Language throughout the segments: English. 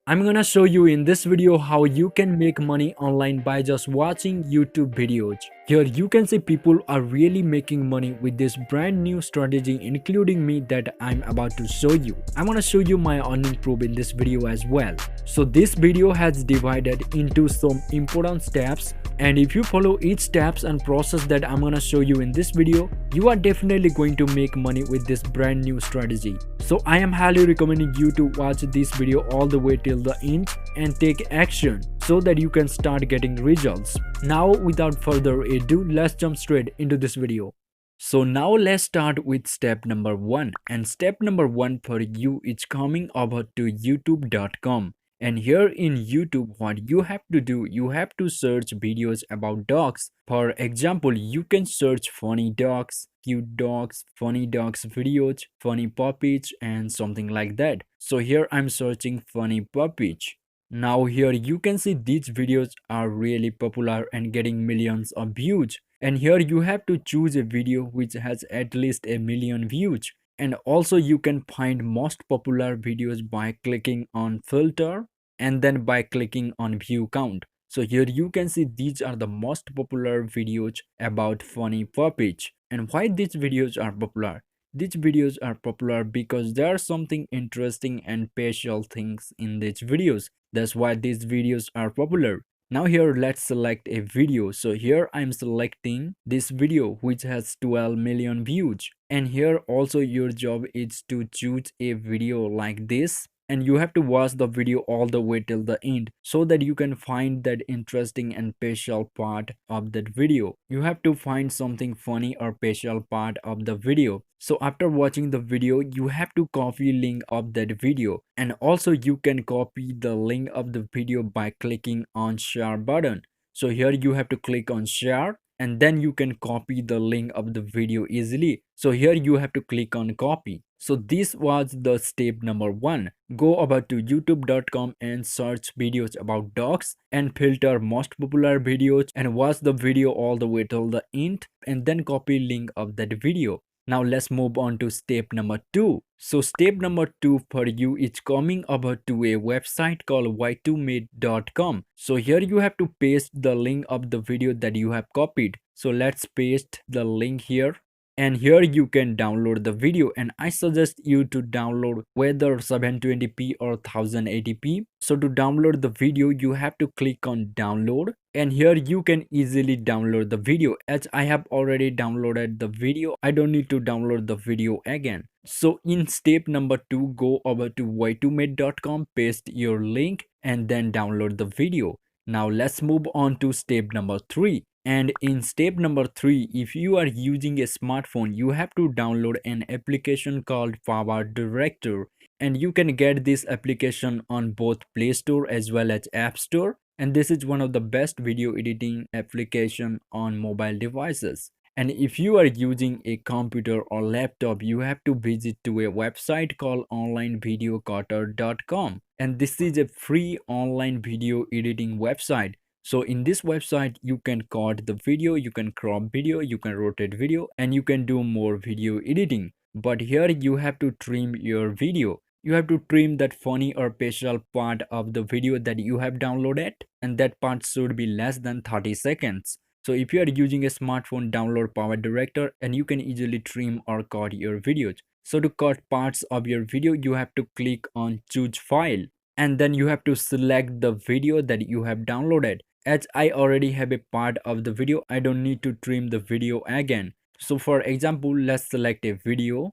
I'm gonna show you in this video how you can make money online by just watching YouTube videos. Here you can see people are really making money with this brand new strategy, including me, that I'm about to show you. I'm gonna show you my earning proof in this video as well. So this video has divided into some important steps, and if you follow each steps and process that I'm gonna show you in this video, you are definitely going to make money with this brand new strategy. So I am highly recommending you to watch this video all the way till the end and take action so that you can start getting results. Now without further ado, let's jump straight into this video. So now let's start with step number 1, and step number 1 for you is coming over to youtube.com. And here in YouTube, what you have to do, you have to search videos about dogs. For example, you can search funny dogs, cute dogs, funny dogs videos, funny puppies, and something like that. So here I'm searching funny puppies. Now here you can see these videos are really popular and getting millions of views. And here you have to choose a video which has at least a million views. And also you can find most popular videos by clicking on filter and then by clicking on view count. So here you can see these are the most popular videos about funny puppies. And why these videos are popular? These videos are popular because there are something interesting and special things in these videos. That's why these videos are popular. Now here let's select a video. So here I'm selecting this video which has 12 million views. And here also your job is to choose a video like this, and you have to watch the video all the way till the end so that you can find that interesting and special part of that video. You have to find something funny or special part of the video. So after watching the video, you have to copy link of that video, and also you can copy the link of the video by clicking on share button. So here you have to click on share, and then you can copy the link of the video easily. So here you have to click on copy. So this was the step number 1. Go over to youtube.com and search videos about dogs and filter most popular videos and watch the video all the way till the end and then copy link of that video. Now let's move on to step number 2. So step number 2 for you is coming over to a website called y2made.com. So here you have to paste the link of the video that you have copied. So let's paste the link here. And here you can download the video, and I suggest you to download whether 720p or 1080p. So to download the video, you have to click on download, and here you can easily download the video. As I have already downloaded the video, I don't need to download the video again. So in step number 2, go over to y2made.com, paste your link, and then download the video. Now let's move on to step number 3. And in step number 3, if you are using a smartphone, you have to download an application called Power Director, and you can get this application on both Play Store as well as App Store. And this is one of the best video editing application on mobile devices. And if you are using a computer or laptop, you have to visit to a website called onlinevideocutter.com, and this is a free online video editing website. So in this website, you can cut the video, you can crop video, you can rotate video, and you can do more video editing. But here you have to trim your video. You have to trim that funny or special part of the video that you have downloaded, and that part should be less than 30 seconds. So if you are using a smartphone, download Power Director and you can easily trim or cut your videos. So to cut parts of your video, you have to click on choose file, and then you have to select the video that you have downloaded. As I already have a part of the video, I don't need to trim the video again. So for example, let's select a video,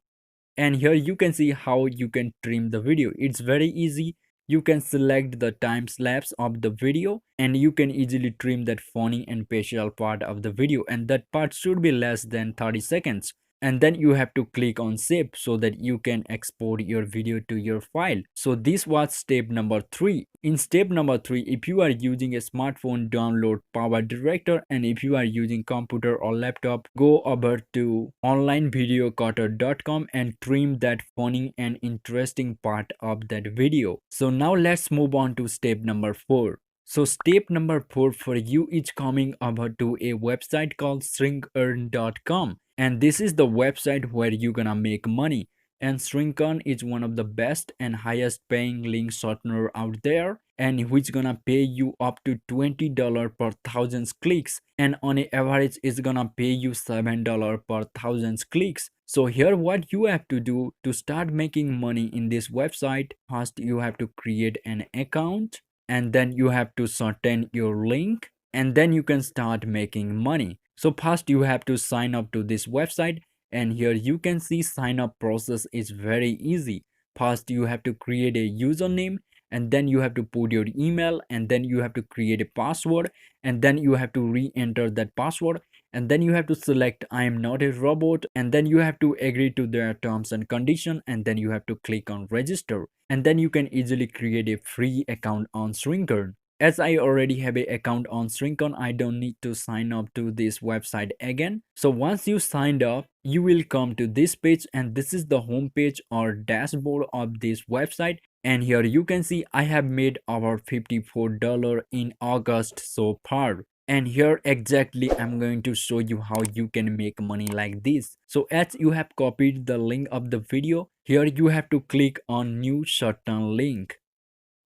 and here you can see how you can trim the video. It's very easy. You can select the time lapse of the video and you can easily trim that funny and special part of the video, and that part should be less than 30 seconds. And then you have to click on save so that you can export your video to your file. So this was step number 3. In step number 3, if you are using a smartphone, download Power Director, and if you are using computer or laptop, go over to onlinevideocutter.com and trim that funny and interesting part of that video. So now let's move on to step number 4. So step number 4 for you is coming over to a website called shrinkearn.com, and this is the website where you're gonna make money. and Shrinkon is one of the best and highest paying link shortener out there, and which gonna pay you up to $20 per thousand clicks, and on a average it's gonna pay you $7 per thousand clicks. So here what you have to do to start making money in this website: first you have to create an account, and then you have to shorten your link, and then you can start making money. So first you have to sign up to this website, and here you can see sign up process is very easy. First you have to create a username, and then you have to put your email, and then you have to create a password, and then you have to re-enter that password, and then you have to select I am not a robot, and then you have to agree to their terms and condition, and then you have to click on register, and then you can easily create a free account on Shrinkern. As I already have an account on Shrinkon, I don't need to sign up to this website again. So once you signed up, you will come to this page, and this is the home page or dashboard of this website. And here you can see I have made about $54 in August so far. And here exactly I'm going to show you how you can make money like this. So as you have copied the link of the video, here you have to click on new shorten link,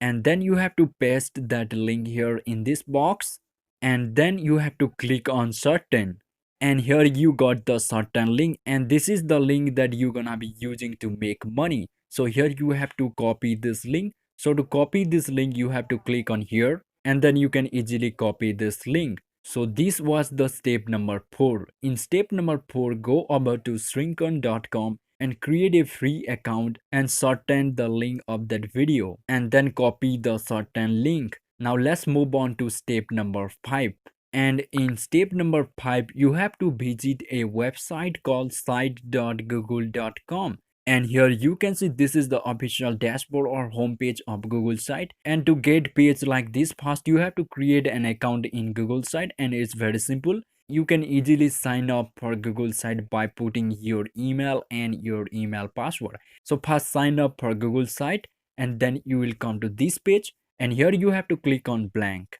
and then you have to paste that link here in this box, and then you have to click on certain, and here you got the certain link, and this is the link that you're gonna be using to make money. So here you have to copy this link. So to copy this link you have to click on here, and then you can easily copy this link. So this was the step number 4. In step number 4, go over to shrinkon.com and create a free account and shorten the link of that video, and then copy the shorten link. Now let's move on to step number 5. And in step number 5, you have to visit a website called site.google.com. And here you can see this is the official dashboard or homepage of Google site. And to get page like this fast, you have to create an account in Google site, and it's very simple. You can easily sign up for Google site by putting your email and your email password. So first sign up for Google site, and then you will come to this page, and here you have to click on blank,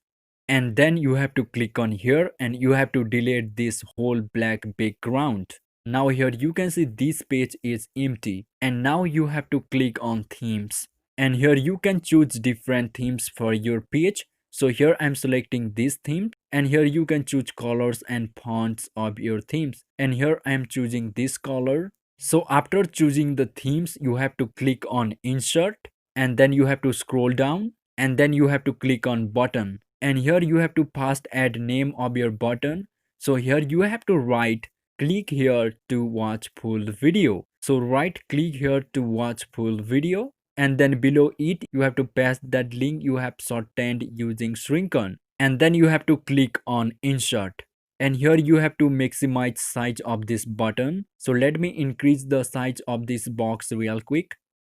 and then you have to click on here, and you have to delete this whole black background. Now here you can see this page is empty, and now you have to click on themes, and here you can choose different themes for your page. So here I'm selecting this theme, and here you can choose colors and fonts of your themes, and here I'm choosing this color. So after choosing the themes, you have to click on insert, and then you have to scroll down, and then you have to click on button, and here you have to first add name of your button. So here you have to write click here to watch full video. So right click here to watch full video, and then below it you have to paste that link you have shortened using Shrinkon, and then you have to click on insert, and here you have to maximize size of this button. So let me increase the size of this box real quick.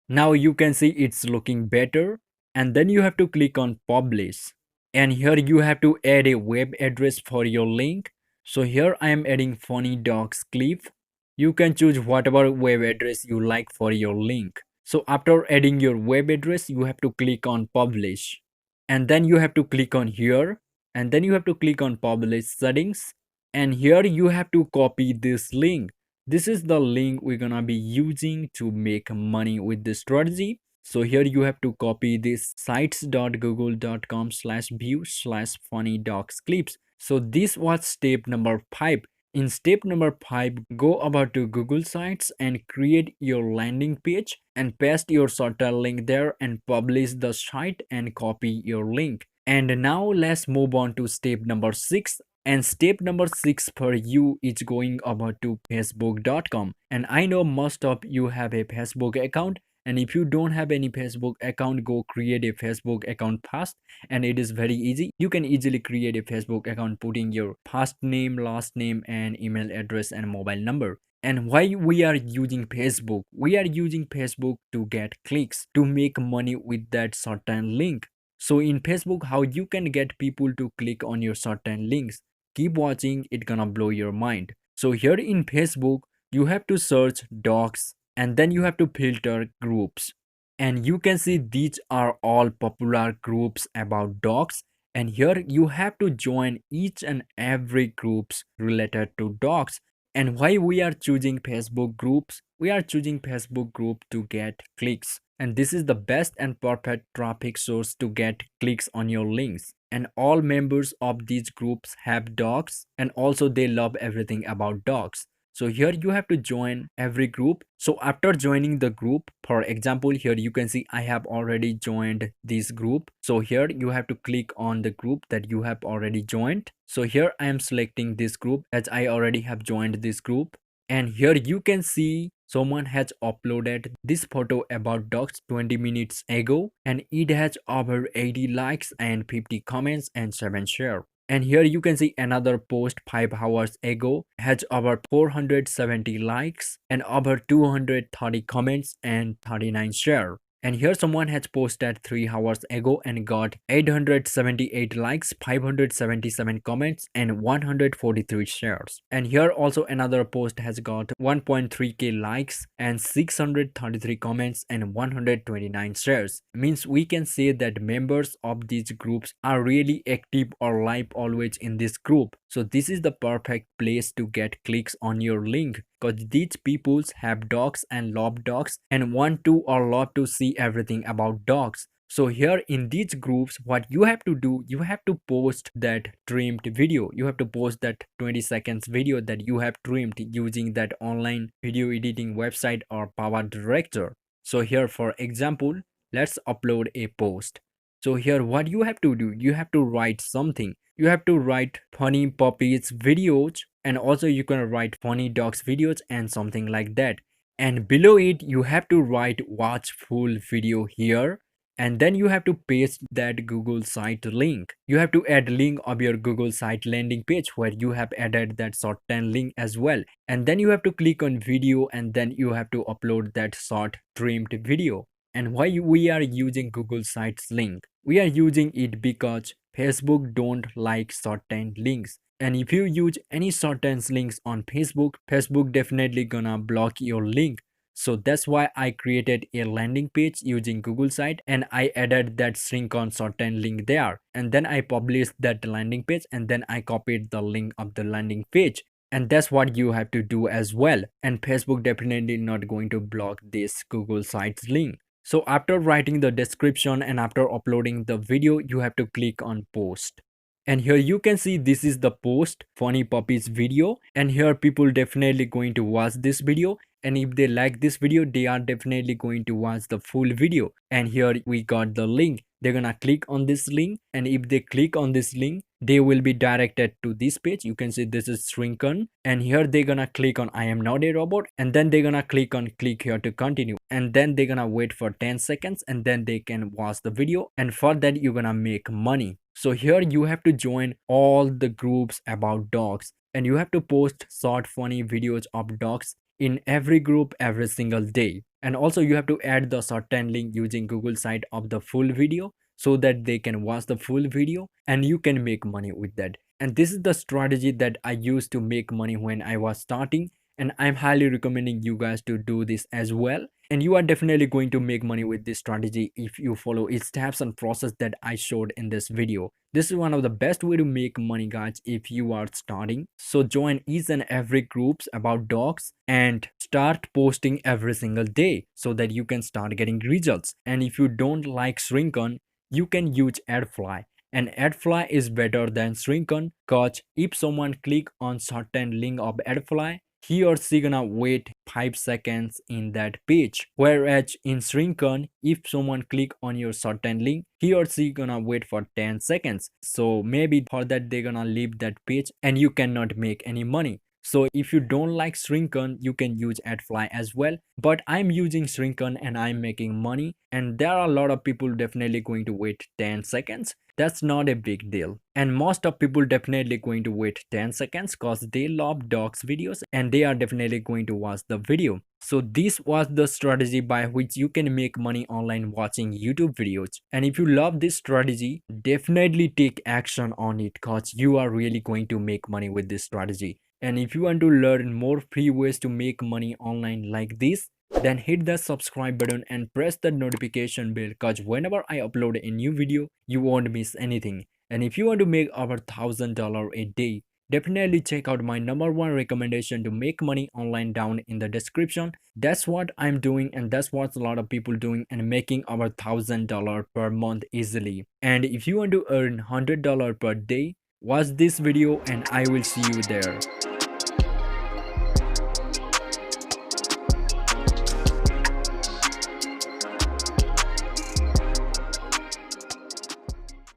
Now you can see it's looking better, and then you have to click on publish, and here you have to add a web address for your link. So here I am adding funny docs clip. You can choose whatever web address you like for your link. So after adding your web address, you have to click on publish, and then you have to click on here, and then you have to click on publish settings, and here you have to copy this link. This is the link we're gonna be using to make money with this strategy. So here you have to copy this sites.google.com/view/funny docs clips. So this was step number 5. In step number 5, go over to Google Sites and create your landing page and paste your sorter link there and publish the site and copy your link. And now let's move on to step number 6. And step number 6 for you is going over to facebook.com. And I know most of you have a Facebook account. And if you don't have any Facebook account, go create a Facebook account fast, and it is very easy. You can easily create a Facebook account putting your first name, last name, and email address and mobile number. And why we are using Facebook? We are using Facebook to get clicks, to make money with that certain link. So in Facebook, how you can get people to click on your certain links? Keep watching, it gonna blow your mind. So here in Facebook, you have to search docs, and then you have to filter groups, and you can see these are all popular groups about dogs, and here you have to join each and every groups related to dogs, And why we are choosing Facebook groups? We are choosing Facebook group to get clicks. And this is the best and perfect traffic source to get clicks on your links. And all members of these groups have dogs, and also they love everything about dogs. So here you have to join every group. So after joining the group, for example, here you can see I have already joined this group. So here you have to click on the group that you have already joined. So here I am selecting this group as I already have joined this group. And here you can see someone has uploaded this photo about dogs 20 minutes ago, and it has over 80 likes and 50 comments and 7 shares. And here you can see another post 5 hours ago has over 470 likes and over 230 comments and 39 shares. And here someone has posted 3 hours ago and got 878 likes, 577 comments and 143 shares. And here also another post has got 1.3k likes and 633 comments and 129 shares. Means we can say that members of these groups are really active or live always in this group. So this is the perfect place to get clicks on your link, because these peoples have dogs and love dogs and want to or love to see everything about dogs. So here in these groups, what you have to do, you have to post that trimmed video. You have to post that 20 seconds video that you have trimmed using that online video editing website or Power Director. So here for example, let's upload a post. So here what you have to do, you have to write something. You have to write funny puppies videos, and also you can write funny dogs videos and something like that. And below it you have to write watch full video here, and then you have to paste that Google site link. You have to add link of your Google site landing page where you have added that shorten link as well. And then you have to click on video, and then you have to upload that short trimmed video. And why we are using Google Sites link? We are using it because Facebook don't like shortened links. And if you use any shortened links on Facebook, Facebook definitely gonna block your link. So that's why I created a landing page using Google Site, and I added that shrink on shortened link there. And then I published that landing page, and then I copied the link of the landing page. And that's what you have to do as well. And Facebook definitely not going to block this Google Sites link. So after writing the description and after uploading the video, you have to click on post. And here you can see this is the post funny puppies video, and here people definitely going to watch this video, and if they like this video they are definitely going to watch the full video. And here we got the link. They're gonna click on this link, and if they click on this link they will be directed to this page. You can see this is shrinken, and here they're gonna click on I am not a robot, and then they're gonna click on click here to continue, and then they're gonna wait for 10 seconds, and then they can watch the video, and for that you're gonna make money. So here you have to join all the groups about dogs, and you have to post short funny videos of dogs in every group every single day. And also you have to add the shorten link using Google site of the full video so that they can watch the full video and you can make money with that. And this is the strategy that I used to make money when I was starting, and I'm highly recommending you guys to do this as well. And you are definitely going to make money with this strategy if you follow its steps and process that I showed in this video. This is one of the best way to make money, guys, if you are starting. So join each and every groups about dogs and start posting every single day so that you can start getting results. And if you don't like Shrinkon, you can use AdFly. And AdFly is better than Shrinkon, cause if someone click on certain link of AdFly, he or she gonna wait 5 seconds in that page. Whereas in Shrinkon, if someone click on your certain link, he or she gonna wait for 10 seconds. So maybe for that they gonna leave that page and you cannot make any money. So if you don't like Shrinkon, you can use AdFly as well. But I'm using Shrinkon and I'm making money. And there are a lot of people definitely going to wait 10 seconds. That's not a big deal. And most of people definitely going to wait 10 seconds because they love dogs videos and they are definitely going to watch the video. So this was the strategy by which you can make money online watching YouTube videos. And if you love this strategy, definitely take action on it because you are really going to make money with this strategy. And if you want to learn more free ways to make money online like this, then hit the subscribe button and press the notification bell because whenever I upload a new video, you won't miss anything. And if you want to make over $1,000 a day, definitely check out my number one recommendation to make money online down in the description. That's what I'm doing, and that's what a lot of people doing and making over $1,000 per month easily. And if you want to earn $100 per day, watch this video and I will see you there.